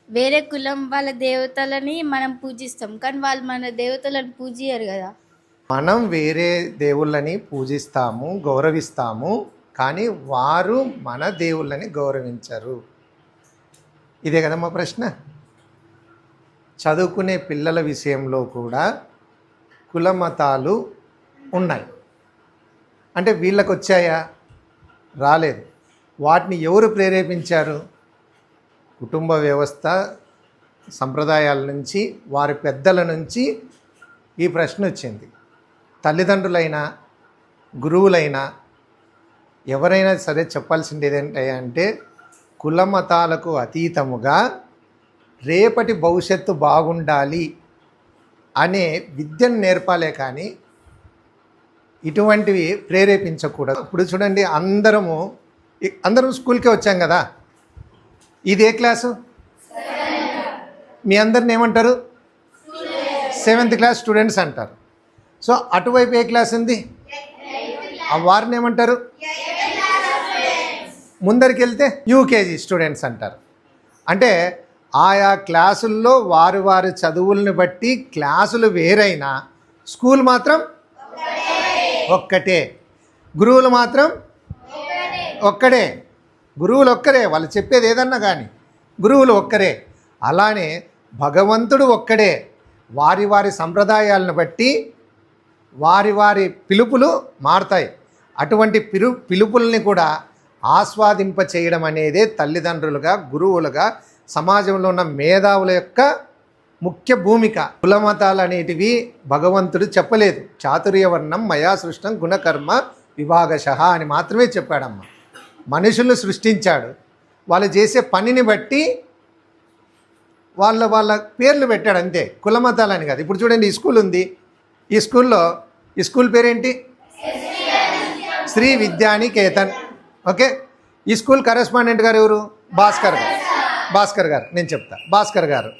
వేరే కులం వాళ్ళ దేవతలని మనం పూజిస్తాం. కానీ వాళ్ళు మన దేవతలను పూజియ్యరు గదా! మనం వేరే దేవుళ్ళని పూజిస్తాము, గౌరవిస్తాము. కానీ వారు మన దేవుళ్ళని గౌరవించరు. ఇదే కదమ్మా ప్రశ్న. చదువుకునే పిల్లల విషయంలో కూడా కుల మతాలు ఉన్నాయి. అంటే వీళ్ళకి వచ్చాయా? రాలేదు. వాటిని ఎవరు ప్రేరేపించారు? కుటుంబ వ్యవస్థ, సంప్రదాయాల నుంచి, వారి పెద్దల నుంచి ఈ ప్రశ్న వచ్చింది. తల్లిదండ్రులైనా, గురువులైనా, ఎవరైనా సరే చెప్పాల్సింది ఏంటంటే కుల మతాలకు అతీతముగా రేపటి భవిష్యత్తు బాగుండాలి అనే విద్యను నేర్పాలే కానీ ఇటువంటివి ప్రేరేపించకూడదు. ఇప్పుడు చూడండి, అందరం స్కూల్కే వచ్చాం కదా. ఇది ఏ క్లాసు? మీ అందరిని ఏమంటారు? 7th క్లాస్ స్టూడెంట్స్ అంటారు. సో అటువైపు ఏ క్లాస్ ఉంది? ఆ వారిని ఏమంటారు? ముందరికి వెళ్తే యూకేజీ స్టూడెంట్స్ అంటారు. అంటే ఆయా క్లాసుల్లో వారి చదువుల్ని బట్టి క్లాసులు వేరైనా స్కూల్ మాత్రం ఒక్కటే, గురువులు మాత్రం ఒక్కడే. గురువులు ఒక్కరే, వాళ్ళు చెప్పేది ఏదన్నా కానీ గురువులు ఒక్కరే. అలానే భగవంతుడు ఒక్కడే. వారి సంప్రదాయాలను బట్టి వారి పిలుపులు మారుతాయి. అటువంటి పిలుపుల్ని కూడా ఆస్వాదింప చేయడం అనేదే తల్లిదండ్రులుగా, గురువులుగా, సమాజంలో ఉన్న మేధావుల యొక్క ముఖ్య భూమిక. కులమతాలు అనేటివి భగవంతుడు చెప్పలేదు. చాతుర్యవర్ణం మయా సృష్టం గుణకర్మ విభాగశః అని మాత్రమే చెప్పాడమ్మ. మనుషులను సృష్టించాడు, వాళ్ళు చేసే పనిని బట్టి వాళ్ళ పేర్లు పెట్టాడు, అంతే. కులమతాలని కాదు. ఇప్పుడు చూడండి, ఈ స్కూల్ ఉంది. ఈ స్కూల్ పేరేంటి? శ్రీ విద్యానికేతన్. ఓకే. ఈ స్కూల్ కరెస్పాండెంట్ గారు ఎవరు? భాస్కర్ గారు. నేను చెప్తా. భాస్కర్ గారు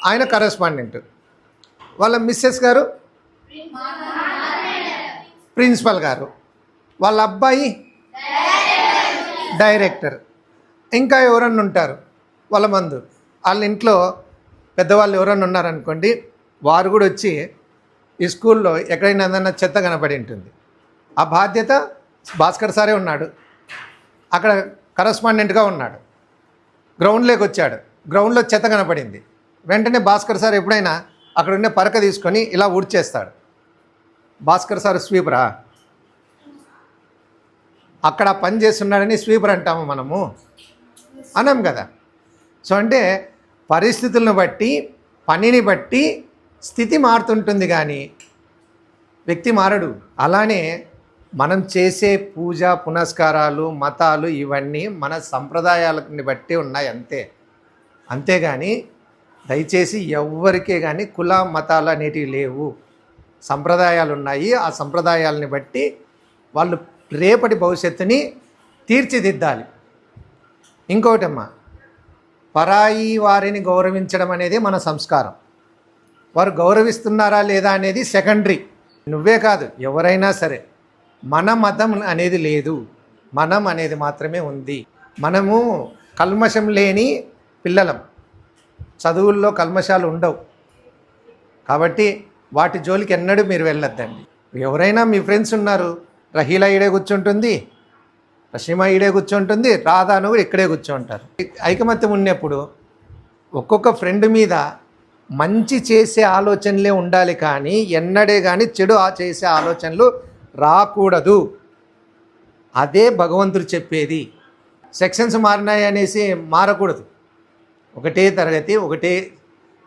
ఆయన కరెస్పాండెంట్. వాళ్ళ మిస్సెస్ గారు ప్రిన్సిపల్ గారు. వాళ్ళ అబ్బాయి డైరెక్టర్. ఇంకా ఎవరన్నా ఉంటారు వాళ్ళ వాళ్ళ ఇంట్లో పెద్దవాళ్ళు ఎవరన్నా ఉన్నారనుకోండి, వారు కూడా వచ్చి ఈ స్కూల్లో ఎక్కడైనా ఏదన్నా చెత్త కనపడి ఉంటుంది. ఆ బాధ్యత భాస్కర్ సారే ఉన్నాడు. అక్కడ కరెస్పాండెంట్గా ఉన్నాడు. గ్రౌండ్లోకి వచ్చాడు, గ్రౌండ్లో చెత్త కనపడింది. వెంటనే భాస్కర్ సార్ ఎప్పుడైనా అక్కడ ఉండే పరక తీసుకొని ఇలా ఊడ్చేస్తాడు. భాస్కర్ సార్ స్వీపరా? అక్కడ పని చేస్తున్నాడని స్వీపర్ అంటాము మనము, అనం కదా. సో అంటే పరిస్థితులను బట్టి, పనిని బట్టి స్థితి మారుతుంటుంది కానీ వ్యక్తి మారడు. అలానే మనం చేసే పూజ పునస్కారాలు, మతాలు ఇవన్నీ మన సంప్రదాయాలని బట్టి ఉన్నాయి, అంతేగాని దయచేసి ఎవ్వరికే కానీ కుల మతాలు అనేటివి లేవు. సంప్రదాయాలు ఉన్నాయి. ఆ సంప్రదాయాలని బట్టి వాళ్ళు రేపటి భవిష్యత్తుని తీర్చిదిద్దాలి. ఇంకోటమ్మా, పరాయి వారిని గౌరవించడం అనేది మన సంస్కారం. వారు గౌరవిస్తున్నారా లేదా అనేది సెకండరీ. నువ్వే కాదు, ఎవరైనా సరే. మన మతం అనేది లేదు, మనం అనేది మాత్రమే ఉంది. మనము కల్మషం లేని పిల్లలం. చదువుల్లో కల్మషాలు ఉండవు. కాబట్టి వాటి జోలికి ఎన్నడూ మీరు వెళ్ళొద్దండి. ఎవరైనా మీ ఫ్రెండ్స్ ఉన్నారు, రహీలా ఈడే కూర్చుంటుంది, రషీమా ఈడే కూర్చుంటుంది, రాధాను కూడా ఇక్కడే కూర్చుంటారు. ఐకమత్యం ఉన్నప్పుడు ఒక్కొక్క ఫ్రెండ్ మీద మంచి చేసే ఆలోచనలే ఉండాలి, కానీ ఎన్నడే కానీ చెడు చేసే ఆలోచనలు రాకూడదు. అదే భగవంతుడు చెప్పేది. సెక్షన్స్ మారినాయి అనేసి మారకూడదు. ఒకటే తరగతి, ఒకటే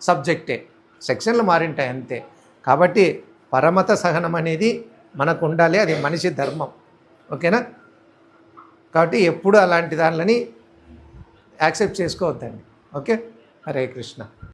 సబ్జెక్టే, సెక్షన్లు మారింటాయి అంతే. కాబట్టి పరమత సహనం అనేది మనకు ఉండాలి. అది మనిషి ధర్మం. ఓకేనా? కాబట్టి ఎప్పుడు అలాంటి దానిని యాక్సెప్ట్ చేసుకోవద్దండి. ఓకే. హరే కృష్ణ.